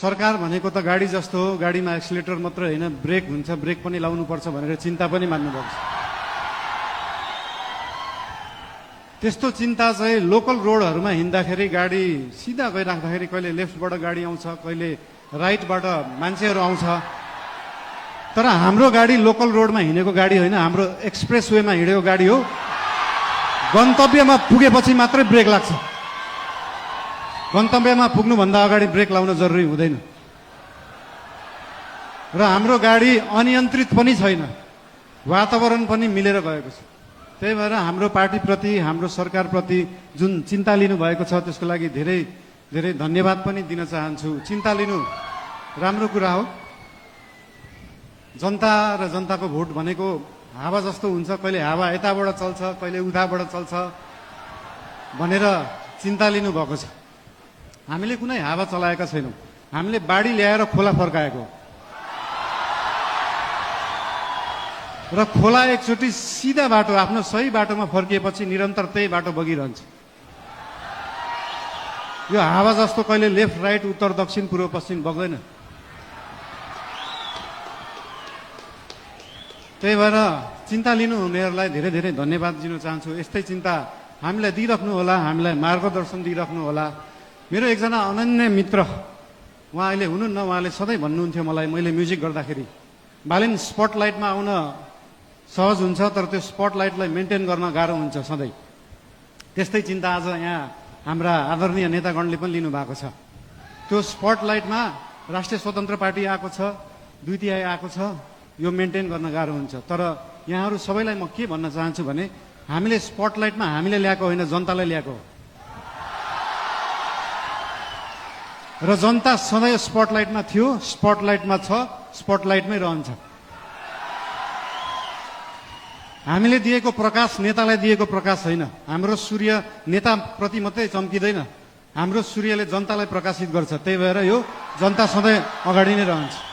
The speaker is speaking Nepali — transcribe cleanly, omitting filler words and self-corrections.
सरकार भनेको त गाडी जस्तो हो, गाडीमा एक्सिलेटर मात्र होइन, ब्रेक हुन्छ, ब्रेक पनि लाउनुपर्छ भनेर चिन्ता पनि मान्नुभएको छ। त्यस्तो चिन्ता चाहिँ लोकल रोडहरूमा हिँड्दाखेरि गाडी सिधा गइराख्दाखेरि कहिले लेफ्टबाट गाडी आउँछ, कहिले राइटबाट मान्छेहरू आउँछ। तर हाम्रो गाडी लोकल रोडमा हिँडेको गाडी होइन, हाम्रो एक्सप्रेस वेमा हिँडेको गाडी हो। गन्तव्यमा पुगेपछि मात्रै ब्रेक लाग्छ, गन्तव्यमा पुग्नुभन्दा अगाडि ब्रेक लाउन जरुरी हुँदैन। र हाम्रो गाडी अनियन्त्रित पनि छैन, वातावरण पनि मिलेर गएको छ। त्यही भएर हाम्रो पार्टीप्रति, हाम्रो सरकारप्रति जुन चिन्ता लिनुभएको छ त्यसको लागि धेरै धेरै धन्यवाद पनि दिन चाहन्छु। चिन्ता लिनु राम्रो कुरा हो। जनता र जनताको भोट भनेको हावा जस्तो हुन्छ, कहिले हावा यताबाट चल्छ, कहिले उताबाट चल्छ भनेर चिन्ता लिनुभएको छ। हामीले कुनै हावा चलाएका छैनौँ, हामीले बाढी ल्याएर खोला फर्काएको र खोला एकचोटि सिधा बाटो, आफ्नो सही बाटोमा फर्किएपछि निरन्तर त्यही बाटो बगिरहन्छ। यो हावा जस्तो कहिले लेफ्ट राइट उत्तर दक्षिण पूर्व पश्चिम बग्दैन। त्यही भएर चिन्ता लिनु हुनेहरूलाई धेरै धेरै धन्यवाद दिन चाहन्छु। यस्तै चिन्ता हामीलाई दिइराख्नु होला, हामीलाई मार्गदर्शन दिइराख्नु होला। मेरो एकजना अनन्य मित्र, उहाँ अहिले हुनुहुन्न, उहाँले सधैँ भन्नुहुन्थ्यो मलाई, मैले म्युजिक गर्दाखेरि, बालिन स्पटलाइटमा आउन सहज हुन्छ तर त्यो स्पटलाइटलाई मेन्टेन गर्न गाह्रो हुन्छ सधैँ। त्यस्तै चिन्ता आज यहाँ हाम्रा आदरणीय नेतागणले पनि लिनुभएको छ। त्यो स्पटलाइटमा राष्ट्रिय स्वतन्त्र पार्टी आएको छ, 2 आएको छ, यो मेन्टेन गर्न गाह्रो हुन्छ। तर यहाँहरू सबैलाई म के भन्न चाहन्छु भने हामीले स्पटलाइटमा हामीले ल्याएको होइन, जनतालाई ल्याएको हो। र जनता सधैँ स्पटलाइटमा थियो, स्पटलाइटमा छ, स्पटलाइटमै रहन्छ। हामीले दिएको प्रकाश नेतालाई दिएको प्रकाश होइन। हाम्रो सूर्य नेताप्रति मात्रै चम्किँदैन, हाम्रो सूर्यले जनतालाई प्रकाशित गर्छ। त्यही भएर यो जनता सधैँ अगाडि नै रहन्छ।